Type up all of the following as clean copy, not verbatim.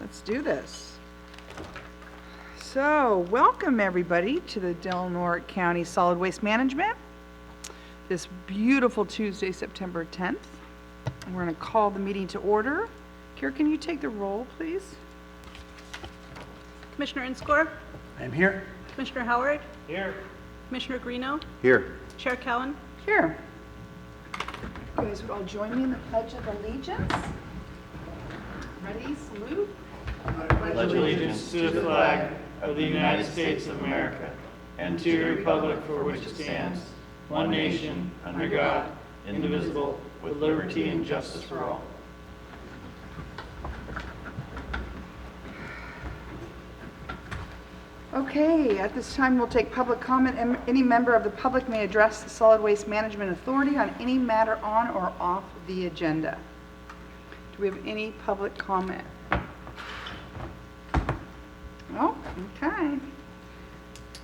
Let's do this. So, welcome everybody to the Del Norte County Solid Waste Management. This beautiful Tuesday, September 10th. We're going to call the meeting to order. Kira, can you take the roll, please? Commissioner Inscore, I'm here. Commissioner Howard, Here. Commissioner Greeno, Here. Chair Cowan. Here. You guys would all join me in the Pledge of Allegiance. Ready? Salute. Pledge allegiance to the flag of the United States of America and to the republic for which it stands, one nation, under God, indivisible, with liberty and justice for all. Okay, at this time, we'll take public comment. Any member of the public may address the Solid Waste Management Authority on any matter on or off the agenda. Do we have any public comment? Oh, okay.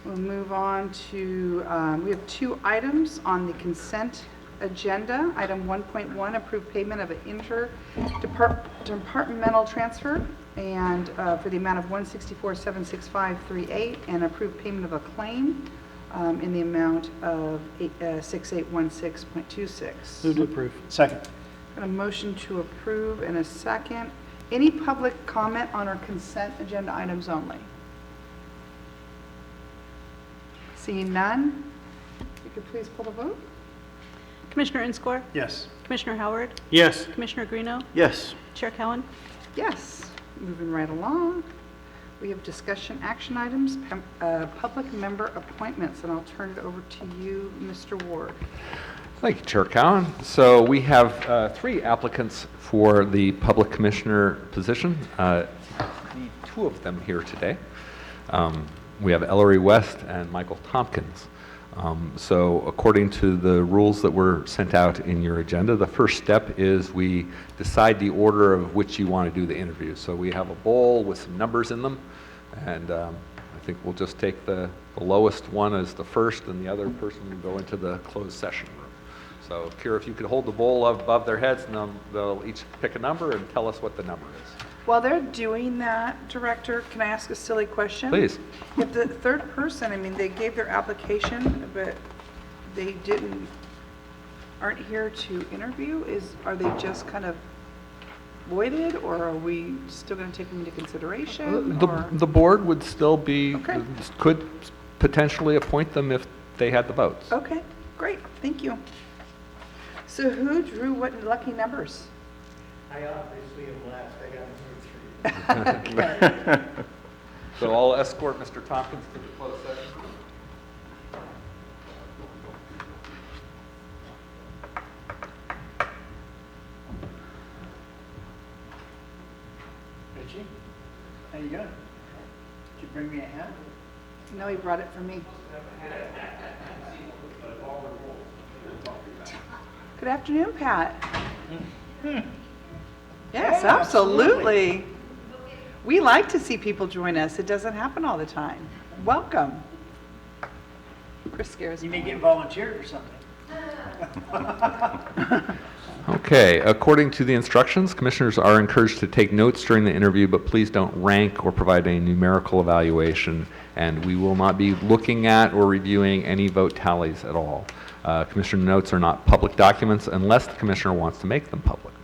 We'll move on to, we have two items on the consent agenda. Item 1.1, approve payment of an interdepartmental transfer and for the amount of $164,765.38, and approve payment of a claim in the amount of 6816.26. Move to approve. Second. Got a motion to approve and a second. Any public comment on our consent agenda items only? Seeing none, you could please pull the vote. Commissioner Inscore, Yes. Commissioner Howard, Yes. Commissioner Greeno, Yes. Chair Cowan. Yes, moving right along. We have discussion action items, public member appointments, and I'll turn it over to you, Mr. Ward. Thank you, Chair Cowan. So we have three applicants for the public commissioner position. Need two of them here today. We have Ellery West and Michael Tompkins. So according to the rules that were sent out in your agenda, the first step is we decide the order of which you want to do the interview. So we have a bowl with some numbers in them, and I think we'll just take the lowest one as the first, and the other person will go into the closed session room. So Kira, if you could hold the bowl above their heads, and they'll each pick a number and tell us what the number is. While they're doing that, Director, can I ask a silly question? Please. If the third person, I mean, they gave their application, but they aren't here to interview, are they just kind of voided, or are we still going to take them into consideration? or- The board would still be, Okay. could potentially appoint them if they had the votes. Okay, great, thank you. So who drew what lucky numbers? I obviously am last. I got So I'll escort Mr. Tompkins to the closed session. Richie, how you doing? Did you bring me a hat? No, he brought it for me. Good afternoon, Pat. Yes, Yeah, absolutely. We like to see people join us. It doesn't happen all the time. Welcome. Chris scares You me. may get volunteered or something. Okay, according to the instructions, commissioners are encouraged to take notes during the interview, but please don't rank or provide a numerical evaluation, and we will not be looking at or reviewing any vote tallies at all. Commissioner notes are not public documents unless the commissioner wants to make them public.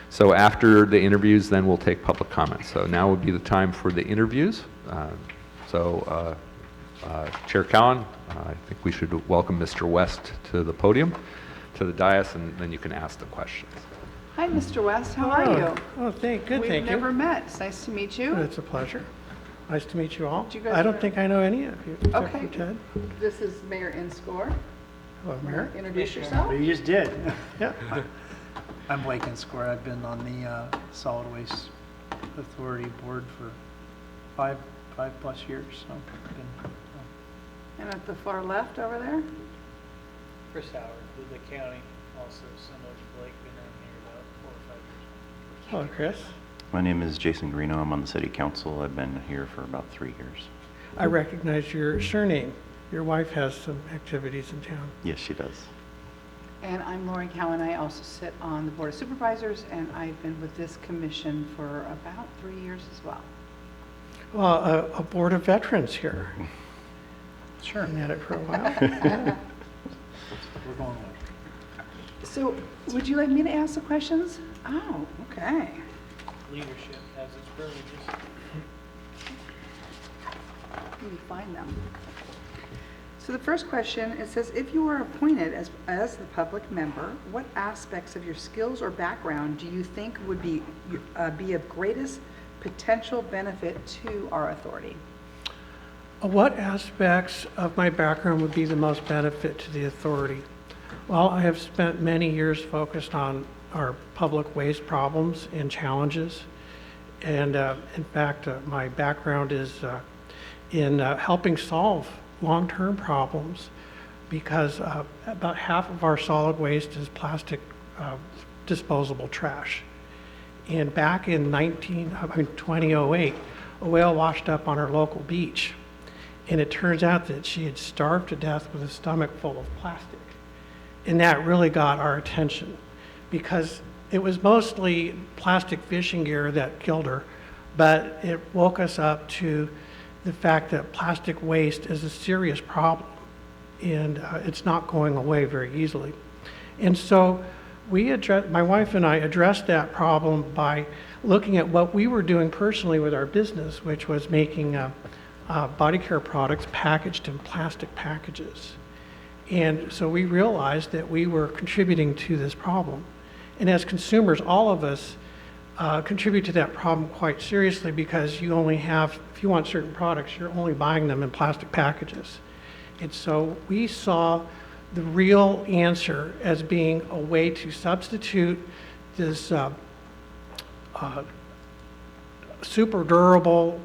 So after the interviews, then we'll take public comments. So now would be the time for the interviews. Chair Cowan, I think we should welcome Mr. West to the podium, to the dais, and then you can ask the questions. Hi, Mr. West. How are you? Oh, thank you. We've never met. It's nice to meet you. It's a pleasure. Nice to meet you all. Do you guys I don't wanna- think I know any of you, except Okay. for Ted. This is Mayor Inscore. Hello, Mayor. Introduce yourself. But you just did. Yeah. I'm Blake Inscore. I've been on the Solid Waste Authority Board for five plus years. So I've been, And at the far left over there? Chris Howard with the county, also similar to Blake, been on here about 4 or 5 years. Hello, Chris. My name is Jason Greeno. I'm on the city council. I've been here for about 3 years. I recognize your surname. Your wife has some activities in town. Yes, she does. And I'm Lori Cowan. I also sit on the Board of Supervisors, and I've been with this commission for about 3 years as well. Well, a board of veterans here. Sure. Been at it for a while. We're going with So would you like me to ask the questions? Oh, okay. leadership has its privileges. Let me find them. So the first question, it says, if you were appointed as the public member, what aspects of your skills or background do you think would be of greatest potential benefit to our authority? What aspects of my background would be the most benefit to the authority? Well, I have spent many years focused on our public waste problems and challenges. And in fact, my background is in helping solve long-term problems, because about half of our solid waste is plastic disposable trash. And back in 2008, a whale washed up on our local beach. And it turns out that she had starved to death with a stomach full of plastic. And that really got our attention, because it was mostly plastic fishing gear that killed her, but it woke us up to the fact that plastic waste is a serious problem, and it's not going away very easily. And so my wife and I addressed that problem by looking at what we were doing personally with our business, which was making body care products packaged in plastic packages. And so we realized that we were contributing to this problem. And as consumers, all of us contribute to that problem quite seriously, because you only have, if you want certain products, you're only buying them in plastic packages. And so we saw the real answer as being a way to substitute this super durable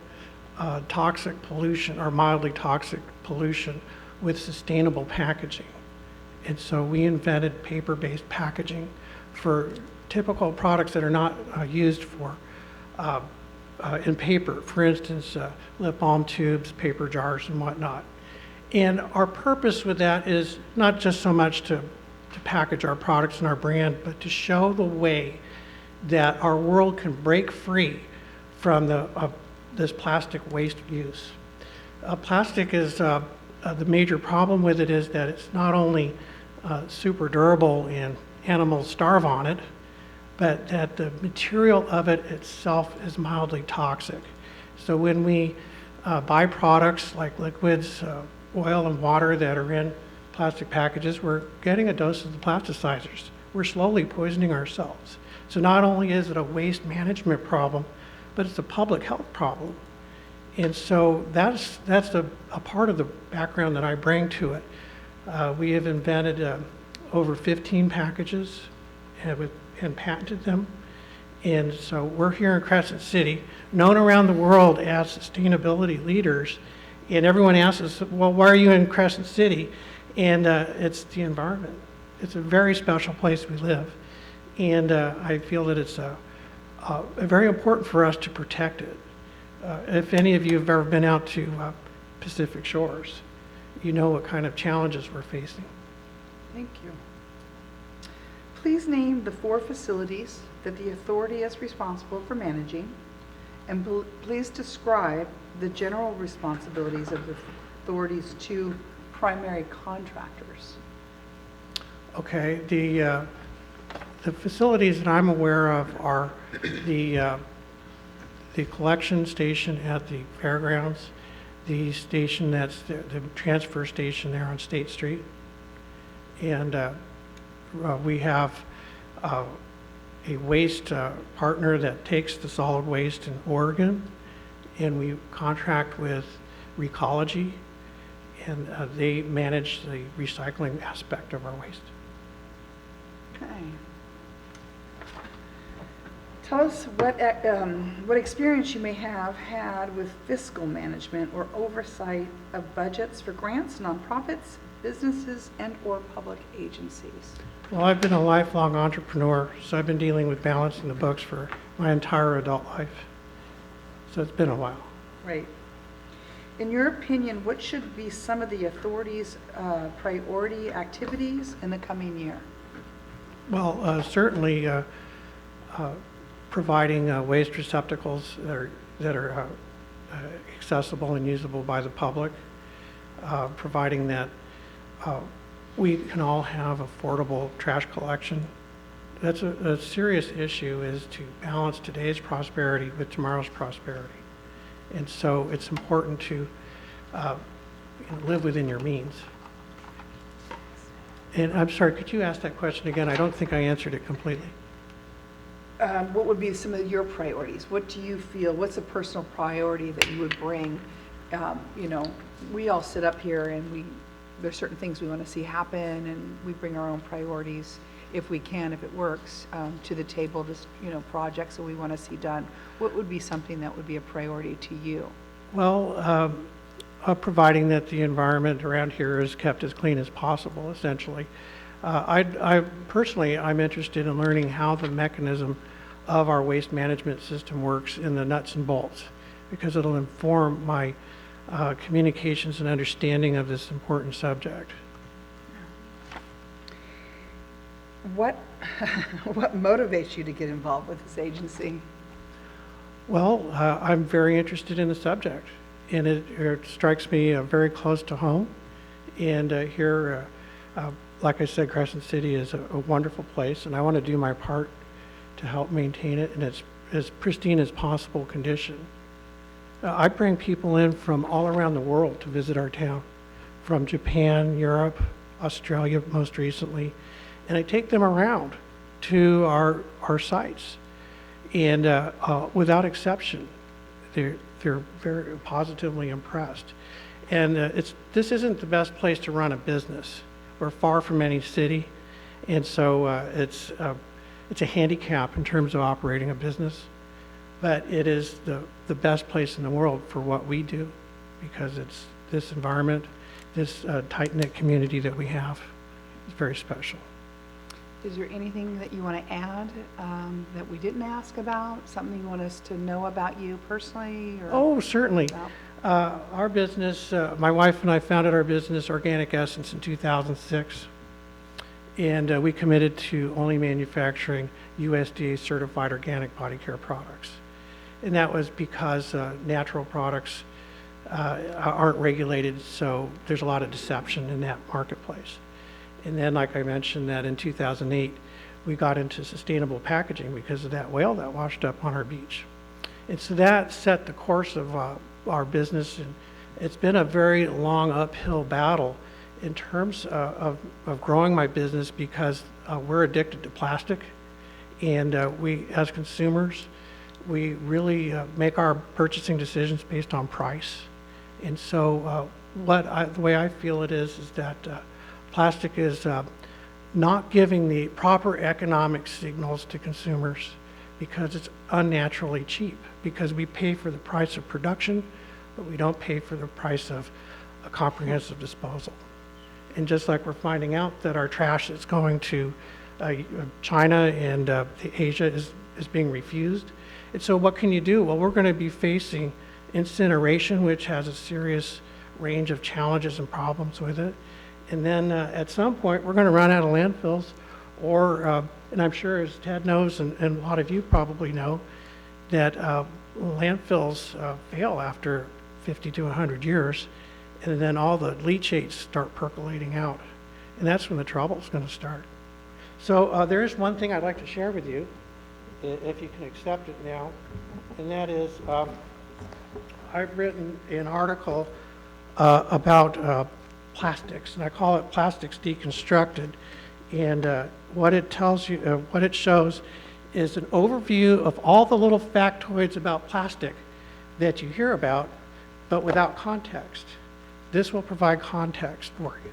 toxic pollution, or mildly toxic pollution, with sustainable packaging. And so we invented paper-based packaging for typical products that are not used for in paper. For instance, lip balm tubes, paper jars, and whatnot. And our purpose with that is not just so much to package our products and our brand, but to show the way that our world can break free from this plastic waste use. Plastic is, the major problem with it is that it's not only super durable and animals starve on it, but that the material of it itself is mildly toxic. So when we buy products like liquids, oil and water that are in plastic packages, we're getting a dose of the plasticizers. We're slowly poisoning ourselves. So not only is it a waste management problem, but it's a public health problem. And so that's a part of the background that I bring to it. We have invented over 15 packages and patented them. And so we're here in Crescent City, known around the world as sustainability leaders. And everyone asks us, well, why are you in Crescent City? And it's the environment. It's a very special place we live. And I feel that it's very important for us to protect it. If any of you have ever been out to Pacific Shores, you know what kind of challenges we're facing. Thank you. Please name the 4 facilities that the authority is responsible for managing, and please describe the general responsibilities of the authority's 2 primary contractors. Okay, the facilities that I'm aware of are the collection station at the fairgrounds, the station that's the transfer station there on State Street, and we have a waste partner that takes the solid waste in Oregon, and we contract with Recology, and they manage the recycling aspect of our waste. Okay. Tell us what experience you may have had with fiscal management or oversight of budgets for grants, nonprofits, businesses, and/or public agencies. Well, I've been a lifelong entrepreneur, so I've been dealing with balancing the books for my entire adult life. So it's been a while. Right. In your opinion, what should be some of the authority's priority activities in the coming year? Well, certainly providing waste receptacles that are accessible and usable by the public, providing that we can all have affordable trash collection. That's a serious issue, is to balance today's prosperity with tomorrow's prosperity. And so it's important to live within your means. And I'm sorry, could you ask that question again? I don't think I answered it completely. What would be some of your priorities? What do you feel, what's a personal priority that you would bring? You know, we all sit up here and there's certain things we want to see happen, and we bring our own priorities, if we can, if it works, to the table, just, you know, projects that we want to see done. What would be something that would be a priority to you? Well, providing that the environment around here is kept as clean as possible, essentially. I personally, I'm interested in learning how the mechanism of our waste management system works in the nuts and bolts, because it'll inform my communications and understanding of this important subject. What motivates you to get involved with this agency? Well, I'm very interested in the subject, and it strikes me very close to home. And here, like I said, Crescent City is a wonderful place, and I want to do my part to help maintain it in its as pristine as possible condition. I bring people in from all around the world to visit our town, from Japan, Europe, Australia most recently, and I take them around to our sites. And without exception, they're very positively impressed. And this isn't the best place to run a business. We're far from any city, and so it's a handicap in terms of operating a business. But it is the best place in the world for what we do, because it's this environment, this tight-knit community that we have is very special. Is there anything that you want to add that we didn't ask about? Something you want us to know about you personally? Or Oh, certainly. about- Our business, my wife and I founded our business, Organic Essence, in 2006. And we committed to only manufacturing USDA certified organic body care products. And that was because natural products aren't regulated, so there's a lot of deception in that marketplace. And then, like I mentioned, that in 2008, we got into sustainable packaging because of that whale that washed up on our beach. And so that set the course of our business, and it's been a very long uphill battle in terms of growing my business, because we're addicted to plastic, and we, as consumers, we really make our purchasing decisions based on price. And so the way I feel it is that plastic is not giving the proper economic signals to consumers, because it's unnaturally cheap, because we pay for the price of production, but we don't pay for the price of a comprehensive disposal. And just like we're finding out that our trash that's going to China and Asia is being refused. And so what can you do? Well, we're going to be facing incineration, which has a serious range of challenges and problems with it. And then at some point, we're going to run out of landfills, or, and I'm sure as Ted knows, and a lot of you probably know, that landfills fail after 50 to 100 years, and then all the leachates start percolating out. And that's when the trouble is going to start. So there is one thing I'd like to share with you, if you can accept it now, and that is I've written an article about plastics, and I call it Plastics Deconstructed. And what it tells you, what it shows is an overview of all the little factoids about plastic that you hear about, but without context. This will provide context for you.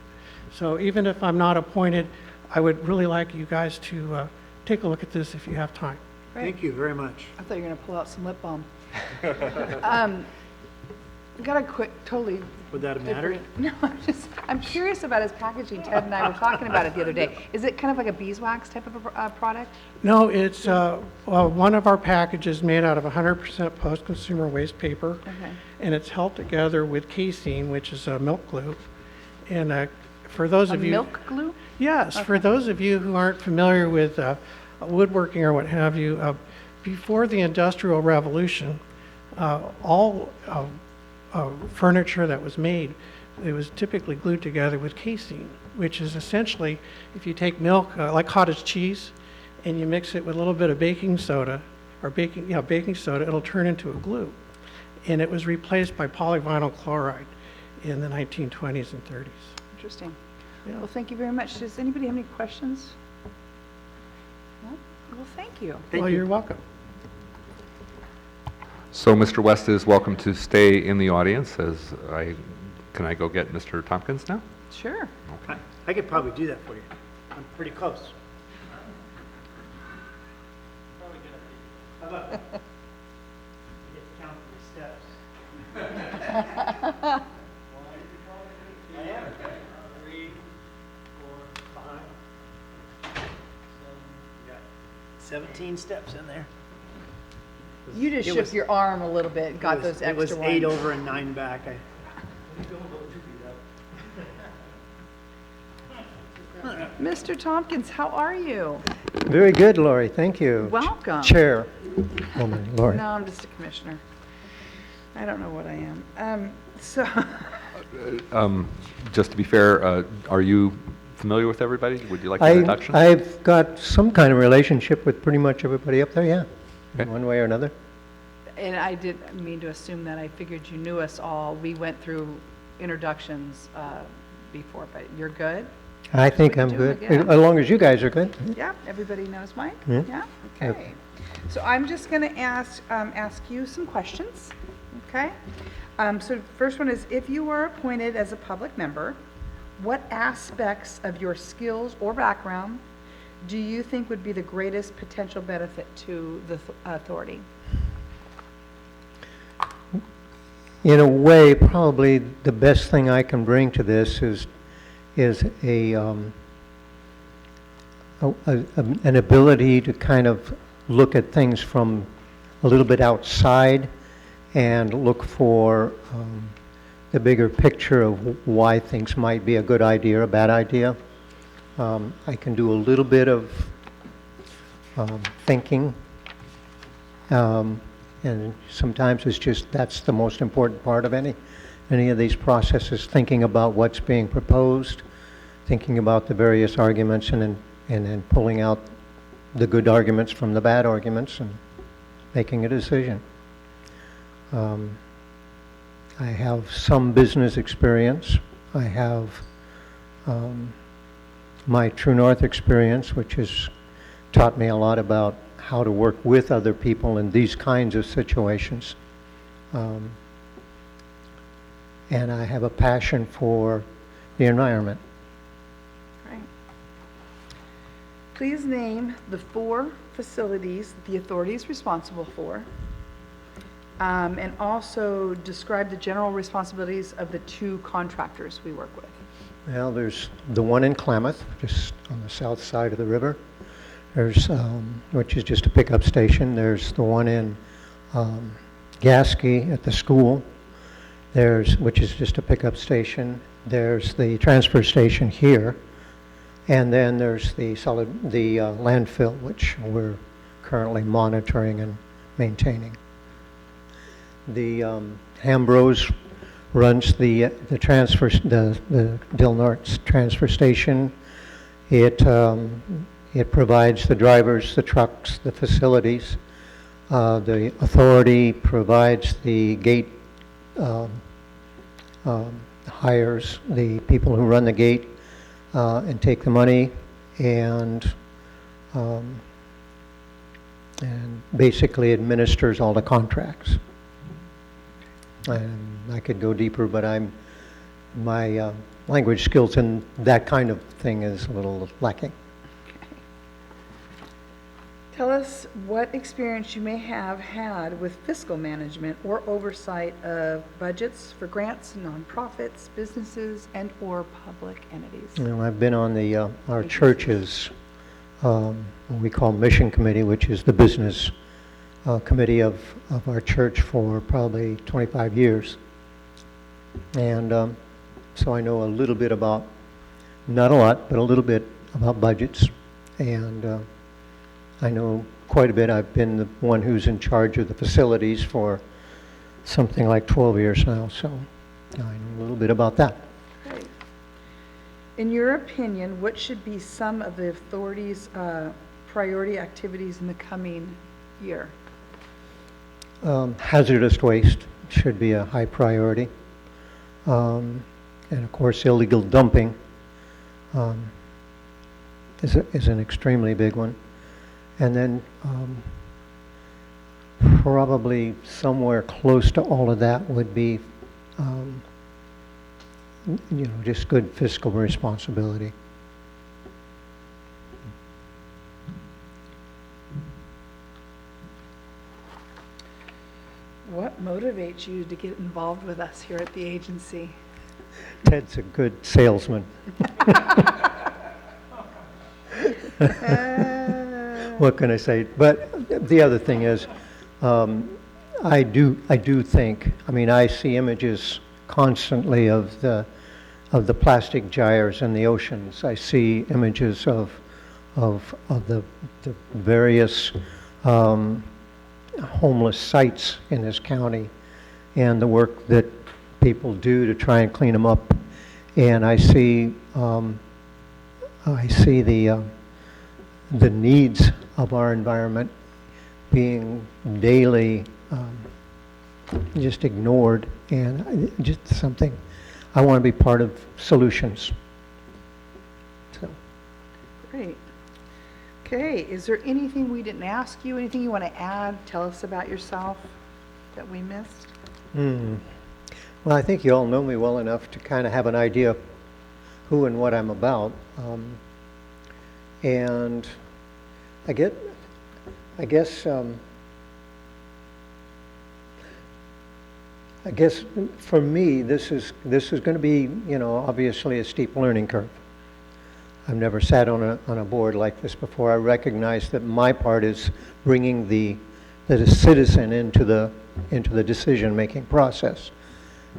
So even if I'm not appointed, I would really like you guys to take a look at this if you have time. Thank you very much. I thought you were going to pull out some lip balm. Got a quick, totally. Would that have mattered? different- No, I'm curious about his packaging. Ted and I were talking about it the other day. Is it kind of like a beeswax type of a product? No, it's one of our packages made out of 100% post-consumer waste paper. Okay. And it's held together with casein, which is a milk glue. And For those A of you. milk glue? Yes, for Okay. those of you who aren't familiar with woodworking or what have you, before the Industrial Revolution, all furniture that was made, it was typically glued together with casein, which is essentially, if you take milk, like cottage cheese, and you mix it with a little bit of baking soda, or baking soda, it'll turn into a glue. And it was replaced by polyvinyl chloride in the 1920s and 30s. Interesting. Yeah. Well, thank you very much. Does anybody have any questions? No? Well, thank you. Well, you're welcome. So Mr. West is welcome to stay in the audience can I go get Mr. Tompkins now? Sure. I could probably do that for you. I'm pretty close. How about, I get to count the steps. I am. 3, 4, 5, 7, we got 17 steps in there. You just It shook was- your arm a little bit, got those extra ones. It was 8 over and 9 back. Mr. Tompkins, how are you? Very good, Lori, thank you. Welcome. Chair, woman, Lori. No, I'm just a commissioner. I don't know what I am. So, Just to be fair, are you familiar with everybody? Would you like an introduction? I've got some kind of relationship with pretty much everybody up there, yeah, in Okay. one way or another. and I didn't mean to assume that. I figured you knew us all. We went through introductions before, but you're good? I think We I'm can do good, it again. as long as you guys are good. Yeah, everybody knows Mike? Yeah. Yeah, Yep. okay. So I'm just going to ask you some questions, okay? So first one is, if you were appointed as a public member, what aspects of your skills or background do you think would be the greatest potential benefit to the authority? In a way, probably the best thing I can bring to this is an ability to kind of look at things from a little bit outside and look for the bigger picture of why things might be a good idea or a bad idea. I can do a little bit of thinking, and sometimes it's just that's the most important part of any of these processes, thinking about what's being proposed, thinking about the various arguments, and then pulling out the good arguments from the bad arguments and making a decision. I have some business experience. I have my True North experience, which has taught me a lot about how to work with other people in these kinds of situations. And I have a passion for the environment. Right. Please name the 4 facilities the authority is responsible for, and also describe the general responsibilities of the 2 contractors we work with. Well, there's the one in Klamath, just on the south side of the river. There's, which is just a pickup station. There's the one in Gasky at the school. Which is just a pickup station. There's the transfer station here. And then there's the landfill, which we're currently monitoring and maintaining. The Ambrose runs the Del Norte's transfer station. It provides the drivers, the trucks, the facilities. The authority provides the gate, hires the people who run the gate and take the money, and basically administers all the contracts. And I could go deeper, but my language skills in that kind of thing is a little lacking. Tell us what experience you may have had with fiscal management or oversight of budgets for grants, nonprofits, businesses, and/or public entities. You know, I've been on our church's what we call mission committee, which is the business committee of our church for probably 25 years. And so I know a little bit about not a lot, but a little bit about budgets. And I know quite a bit. I've been the one who's in charge of the facilities for something like 12 years now, so I know a little bit about that. Great. In your opinion, what should be some of the authority's priority activities in the coming year? Hazardous waste should be a high priority. And of course, illegal dumping is an extremely big one. And then probably somewhere close to all of that would be, just good fiscal responsibility. What motivates you to get involved with us here at the agency? Ted's a good salesman. What can I say? But the other thing is, I do think, I see images constantly of the plastic gyres in the oceans. I see images of the various homeless sites in this county and the work that people do to try and clean them up. And I see the needs of our environment being daily just ignored, and just something I want to be part of solutions. So. Great. Okay, is there anything we didn't ask you, anything you want to add, tell us about yourself that we missed? Well, I think you all know me well enough to kind of have an idea of who and what I'm about. And I guess for me, this is going to be, obviously a steep learning curve. I've never sat on a board like this before. I recognize that my part is bringing the citizen into the decision-making process,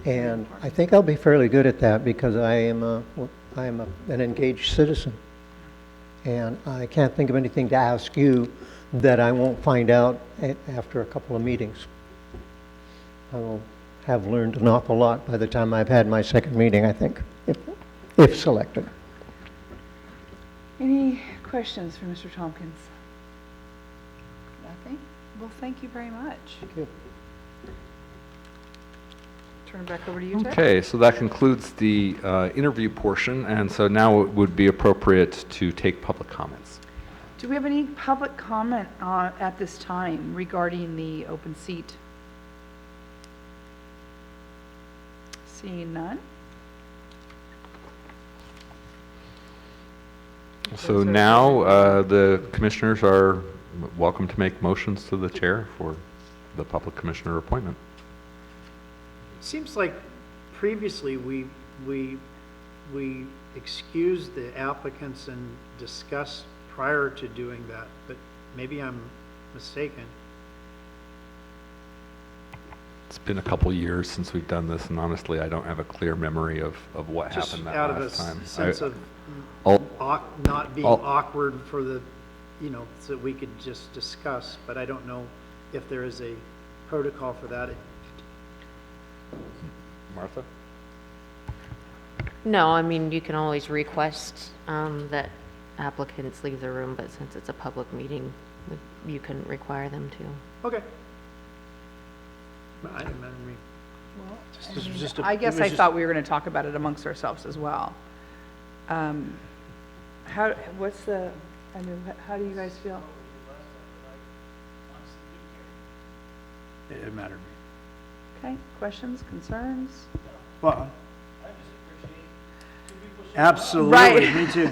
and I think I'll be fairly good at that because I am an engaged citizen, and I can't think of anything to ask you that I won't find out after a couple of meetings. I will have learned an awful lot by the time I've had my second meeting, I think, if selected. Any questions for Mr. Tompkins? Nothing? Well, thank you very much. Thank you. Turn it back over to you, Ted. Okay, so that concludes the interview portion, and so now it would be appropriate to take public comments. Do we have any public comment at this time regarding the open seat? Seeing none? So now the commissioners are welcome to make motions to the chair for the public commissioner appointment. Seems like previously we excused the applicants and discussed prior to doing that, but maybe I'm mistaken. It's been a couple years since we've done this, and honestly, I don't have a clear memory of what Just happened that out of a last time. sense of I'll- not being I'll- awkward for the, so that we could just discuss, but I don't know if there is a protocol for that. Martha? No, you can always request that applicants leave the room, but since it's a public meeting, you couldn't require them to. Okay. I I guess I thought we were going to talk about it amongst ourselves as well. How do you guys feel? It didn't matter to me. Okay, questions, concerns? Well, absolutely, Right. me too.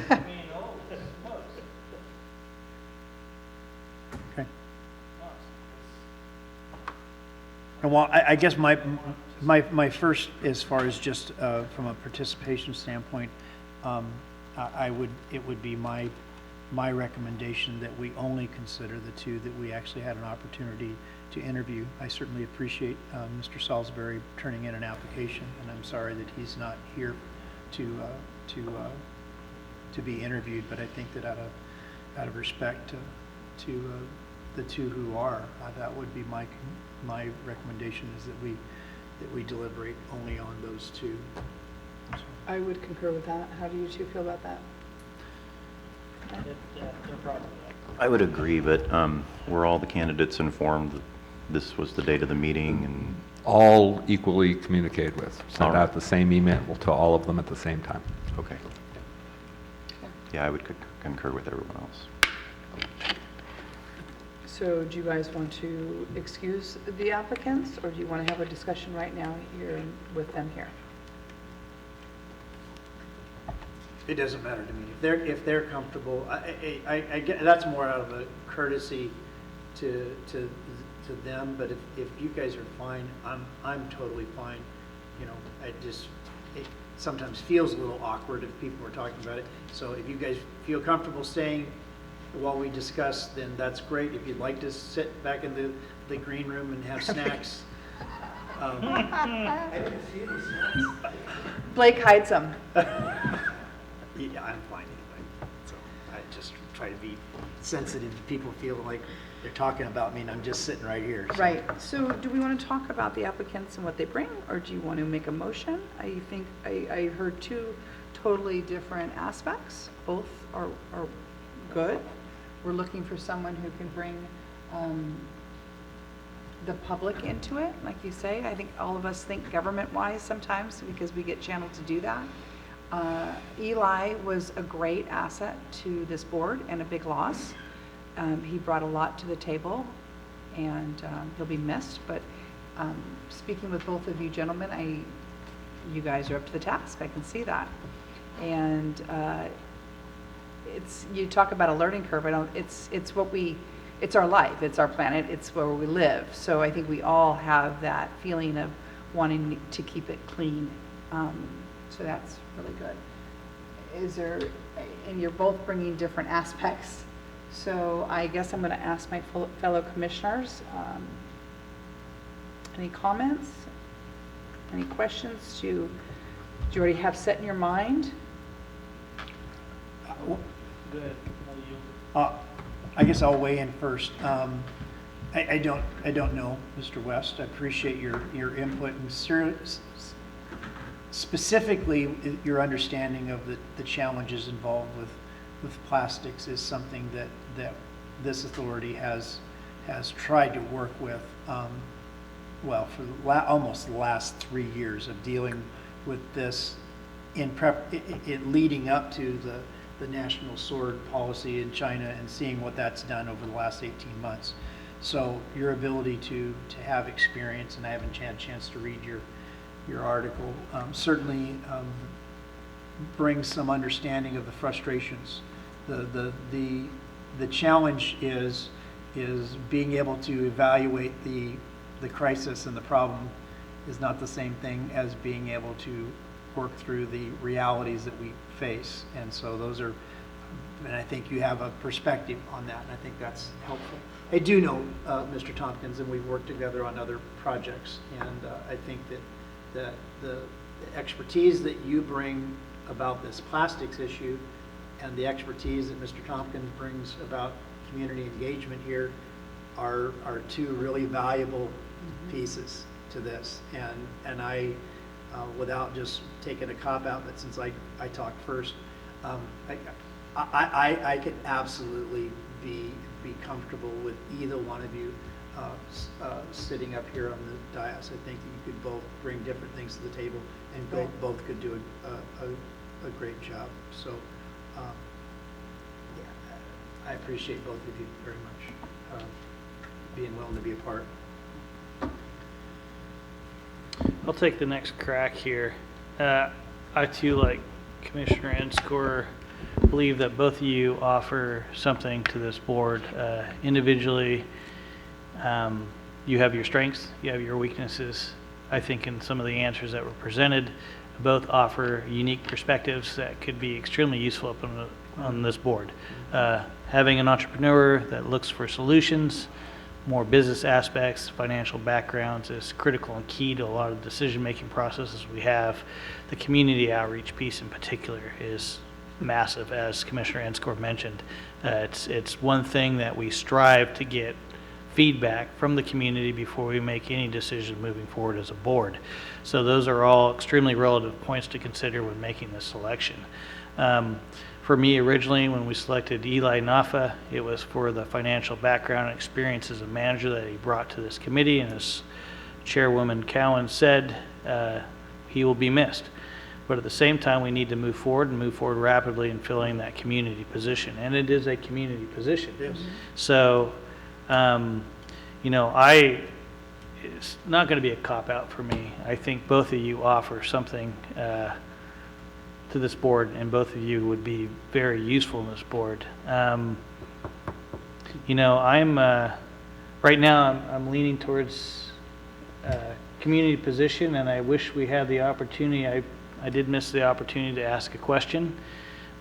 Okay. And well, I guess my first, as far as just from a participation standpoint, it would be my recommendation that we only consider the two that we actually had an opportunity to interview. I certainly appreciate Mr. Salisbury turning in an application, and I'm sorry that he's not here to to be interviewed, but I think that out of respect to the two who are, that would be my recommendation, is that we deliberate only on those two. So, I would concur with that. How do you two feel about that? Yeah, no problem. I would agree, but were all the candidates informed that this was the date of the meeting? And All equally communicated with. All Send right. out the same email to all of them at the same time. okay. Yeah, I would concur with everyone else. So do you guys want to excuse the applicants, or do you want to have a discussion right now here with them here? it doesn't matter to me. If they're comfortable, I get, that's more out of a courtesy to them, but if you guys are fine, I'm totally fine. You know, it sometimes feels a little awkward if people are talking about it. So if you guys feel comfortable staying while we discuss, then that's great. If you'd like to sit back in the green room and have snacks. I didn't see any snacks. Blake hides them. Yeah, I'm fine anyway. So I just try to be sensitive to people feeling like they're talking about me and I'm just sitting right here. So. Right. So do we want to talk about the applicants and what they bring, or do you want to make a motion? I think I heard two totally different aspects. Both are good. We're looking for someone who can bring the public into it, like you say. I think all of us think government-wise sometimes because we get channeled to do that. Eli was a great asset to this board and a big loss. He brought a lot to the table, and he'll be missed. But speaking with both of you gentlemen, you guys are up to the task. I can see that. And you talk about a learning curve. It's our life. It's our planet. It's where we live. So I think we all have that feeling of wanting to keep it clean. So that's really good. And you're both bringing different aspects. So I guess I'm going to ask my fellow commissioners, any comments? Any questions? Do you already have set in your mind? Go ahead. I'll yield. I guess I'll weigh in first. I don't know, Mr. West. I appreciate your input and specifically your understanding of the challenges involved with plastics is something that this authority has tried to work with, well, for almost the last 3 years of dealing with this leading up to the national sword policy in China and seeing what that's done over the last 18 months. So your ability to have experience, and I haven't had a chance to read your article, certainly brings some understanding of the frustrations. The challenge is being able to evaluate the crisis and the problem is not the same thing as being able to work through the realities that we face. And so and I think you have a perspective on that, and I think that's helpful. I do know Mr. Tompkins, and we've worked together on other projects, and I think that the expertise that you bring about this plastics issue and the expertise that Mr. Tompkins brings about community engagement here are two really valuable pieces to this. And I, without just taking a cop out, but since I talked first, I could absolutely be comfortable with either one of you sitting up here on the dais. I think you could both bring different things to the table, and both could do a great job. So, yeah, I appreciate both of you very much being willing to be a part. I'll take the next crack here. I too, like Commissioner Enscore, believe that both of you offer something to this board. Individually, you have your strengths, you have your weaknesses. I think in some of the answers that were presented, both offer unique perspectives that could be extremely useful up on this board. Having an entrepreneur that looks for solutions, more business aspects, financial backgrounds is critical and key to a lot of decision-making processes we have. The community outreach piece in particular is massive, as Commissioner Enscore mentioned. It's one thing that we strive to get feedback from the community before we make any decision moving forward as a board. So those are all extremely relative points to consider when making this selection. For me, originally, when we selected Eli Nafa, it was for the financial background and experience as a manager that he brought to this committee, and as Chairwoman Cowan said, he will be missed. But at the same time, we need to move forward and move forward rapidly in filling that community position, and it is a community position. Yes. So, you know, it's not going to be a cop-out for me. I think both of you offer something to this board, and both of you would be very useful in this board. You know, right now I'm leaning towards community position, and I wish we had the opportunity. I did miss the opportunity to ask a question,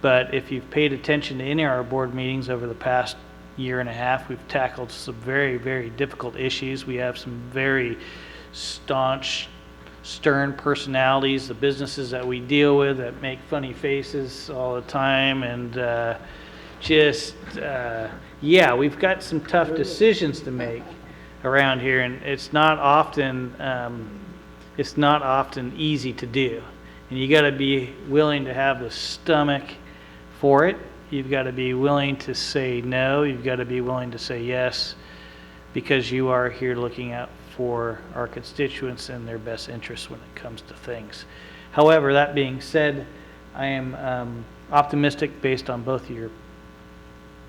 but if you've paid attention to any of our board meetings over the past year and a half, we've tackled some very, very difficult issues. We have some very staunch, stern personalities, the businesses that we deal with that make funny faces all the time, and yeah, we've got some tough decisions to make around here, and it's not often easy to do. And you got to be willing to have the stomach for it. You've got to be willing to say no. You've got to be willing to say yes, because you are here looking out for our constituents and their best interests when it comes to things. However, that being said, I am optimistic based on both of your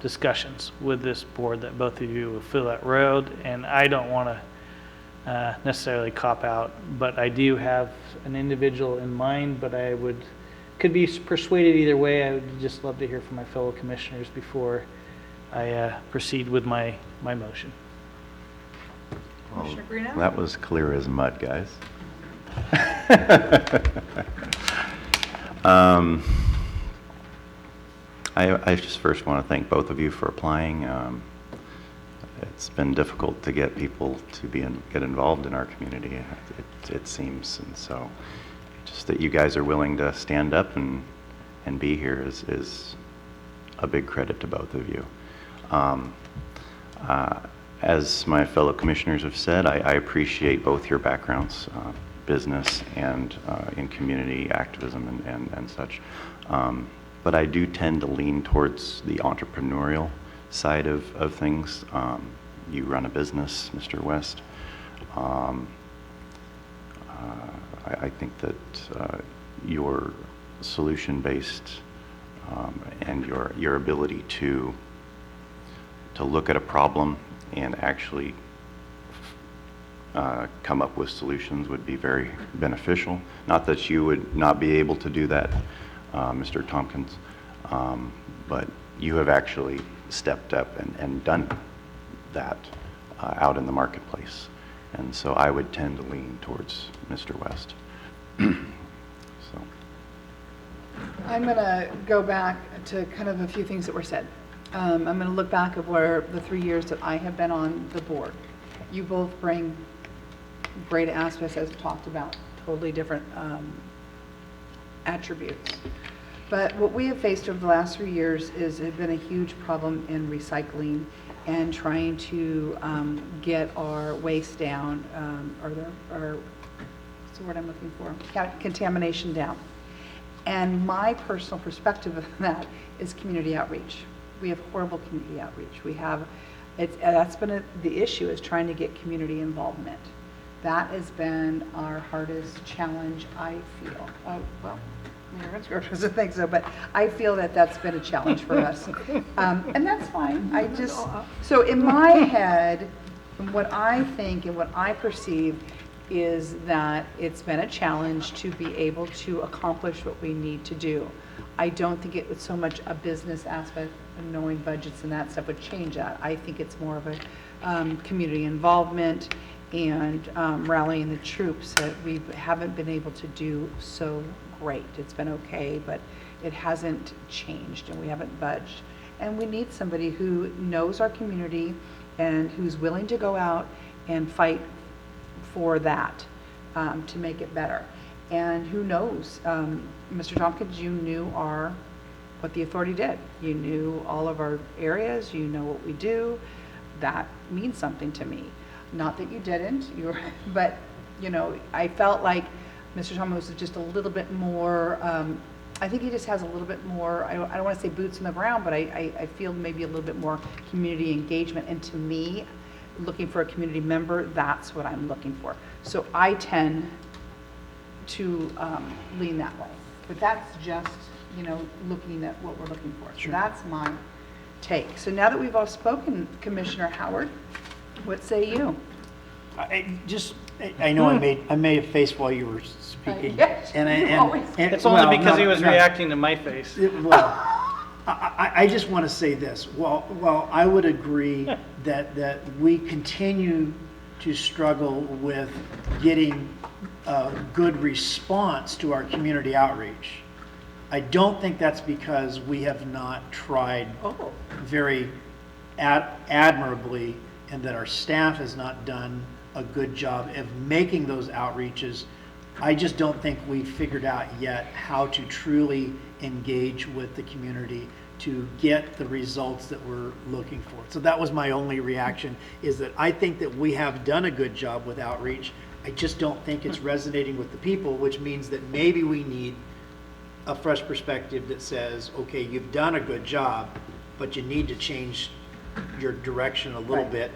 discussions with this board that both of you will fill that road, and I don't want to necessarily cop out, but I do have an individual in mind, but I could be persuaded either way. I would just love to hear from my fellow commissioners before I proceed with my motion. Commissioner Greeno? That was clear as mud, guys. I just first want to thank both of you for applying. It's been difficult to get people to get involved in our community, it seems, and so just that you guys are willing to stand up and be here is a big credit to both of you. As my fellow commissioners have said, I appreciate both your backgrounds, business and in community activism and such. But I do tend to lean towards the entrepreneurial side of things. You run a business, Mr. West. I think that your solution-based and your ability to look at a problem and actually come up with solutions would be very beneficial. Not that you would not be able to do that, Mr. Tompkins, but you have actually stepped up and done that out in the marketplace. And so I would tend to lean towards Mr. West. So. I'm going to go back to kind of a few things that were said. I'm going to look back at where the 3 years that I have been on the board. You both bring great aspects, as talked about, totally different attributes. But what we have faced over the last 3 years is it's been a huge problem in recycling and trying to get our waste down, what's the word I'm looking for? Contamination down. And my personal perspective of that is community outreach. We have horrible community outreach. That's been the issue, is trying to get community involvement. That has been our hardest challenge, I feel. Well, Mayor Enscore doesn't think so, but I feel that that's been a challenge for us. And that's fine. So in my head, what I think and what I perceive is that it's been a challenge to be able to accomplish what we need to do. I don't think it was so much a business aspect, and knowing budgets and that stuff would change that. I think it's more of a community involvement and rallying the troops that we haven't been able to do so great. It's been okay, but it hasn't changed and we haven't budged. And we need somebody who knows our community and who's willing to go out and fight for that to make it better. And who knows, Mr. Tompkins, you knew our what the authority did. You knew all of our areas, you know what we do. That means something to me. Not that you didn't, but, you know, I felt like Mr. Thomas was just a little bit more, I think he just has a little bit more, I don't want to say boots in the ground, but I feel maybe a little bit more community engagement. And to me, looking for a community member, that's what I'm looking for. So I tend to lean that way. But that's just, you know, looking at what we're looking for. So that's my take. So now that we've all spoken, Commissioner Howard, what say you? I know I made a face while you were speaking. Yes, you always do. It's only well, because he no, was no. reacting to my face. Well, I just want to say this. Well, I would agree that we continue to struggle with getting a good response to our community outreach. I don't think that's because we have not tried Oh. very admirably, and that our staff has not done a good job of making those outreaches. I just don't think we've figured out yet how to truly engage with the community to get the results that we're looking for. So that was my only reaction, is that I think that we have done a good job with outreach. I just don't think it's resonating with the people, which means that maybe we need a fresh perspective that says, okay, you've done a good job, but you need to change your direction a little bit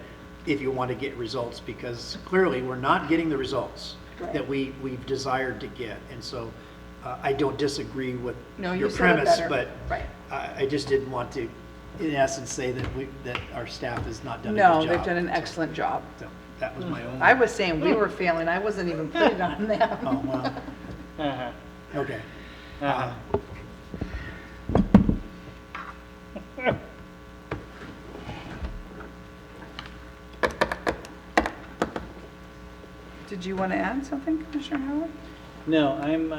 if you want to get results, because clearly we're not getting the results that we've desired to get. And so I don't disagree with No, you your said it premise, better. but Right. I just didn't want to, in essence, say that our staff has not done a good job. No, they've done an excellent job. So that was my only. I was saying we were failing. I wasn't even putting it on them. Oh, well, Uh-huh. okay. Uh-huh. Did you want to add something, Commissioner Howard? No, I'm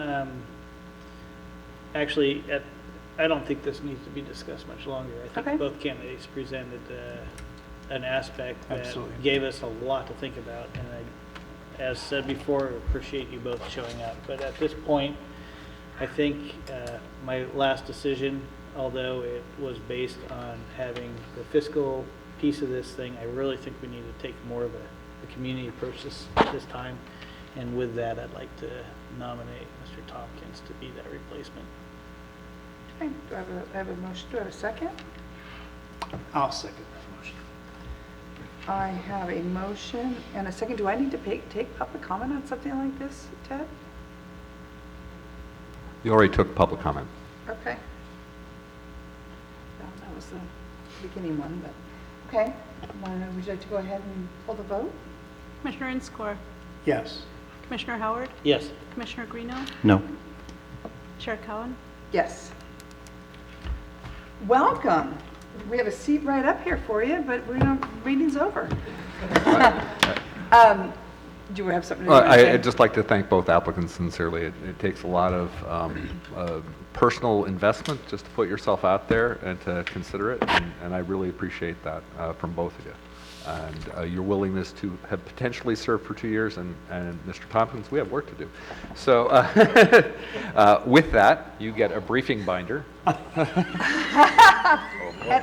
actually, I don't think this needs to be discussed much longer. I Okay. think both candidates presented an aspect that Absolutely. gave us a lot to think about. And I, as said before, appreciate you both showing up. But at this point, I think my last decision, although it was based on having the fiscal piece of this thing, I really think we need to take more of a community approach this time. And with that, I'd like to nominate Mr. Tompkins to be that replacement. Okay, do I have a motion? Do I have a second? I'll second that motion. I have a motion and a second. Do I need to take public comment on something like this, Ted? You already took public comment. Okay. Well, that was the beginning one, but, okay. Would you like to go ahead and pull the vote? Commissioner Inscore, Yes. Commissioner Howard, Yes. Commissioner Greeno, No. Chair Cowan. Yes. Welcome. We have a seat right up here for you, but meeting's over. Do you have something to say? I'd just like to thank both applicants sincerely. It takes a lot of personal investment just to put yourself out there and to consider it, and I really appreciate that from both of you. And your willingness to have potentially served for 2 years, and Mr. Tompkins, we have work to do. So with that, you get a briefing binder. And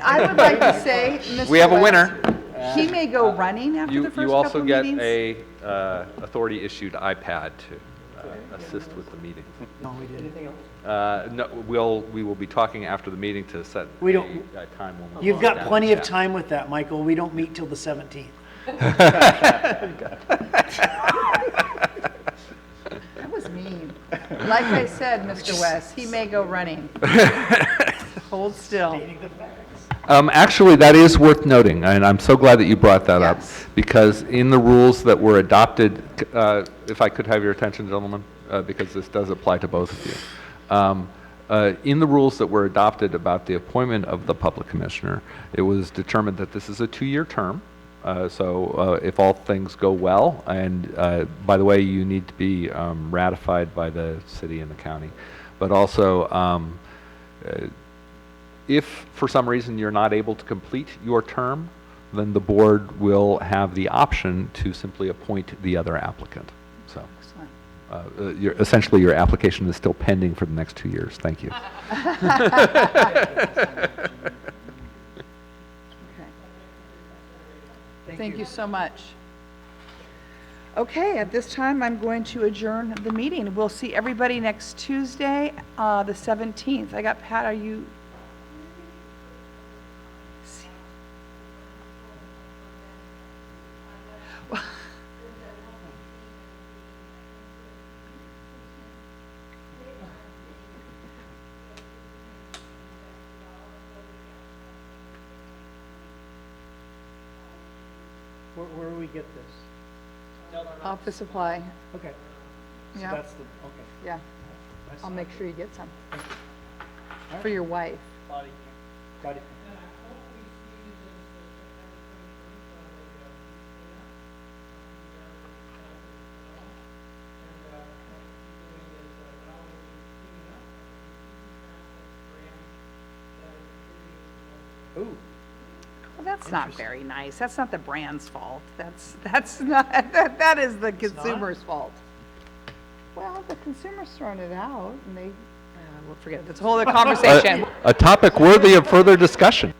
I would like to say, Mr. We have a West, winner. he may go running after the You first also couple of get meetings. a authority-issued iPad to assist with the meeting. No, we didn't. No, we will be talking after the meeting to set We don't- a time when we'll You've sit got down plenty and of chat. time with that, Michael. We don't meet till the 17th. That was mean. Like I said, Mr. West, he may go running. Hold still. Actually, that is worth noting, and I'm so glad that you brought that up, Yes. because in the rules that were adopted, if I could have your attention, gentlemen, because this does apply to both of you. In the rules that were adopted about the appointment of the public commissioner, it was determined that this is a 2-year term. So if all things go well, and by the way, you need to be ratified by the city and the county, but also if for some reason you're not able to complete your term, then the board will have the option to simply appoint the other applicant. So, Excellent. essentially your application is still pending for the next 2 years. Thank you. Thank you so much. Okay, at this time, I'm going to adjourn the meeting. We'll see everybody next Tuesday, the 17th. I got Pat, are you? Where do we get this? Office supply, Okay. So Yeah. that's the, okay. yeah. I see. I'll make sure you get some. For your wife. Got it. Ooh. Well, that's not very nice. That's not the brand's fault. That's not, that is the consumer's fault. Well, the consumer's throwing it out and they, we'll forget it. That's a whole other conversation. A topic worthy of further discussion.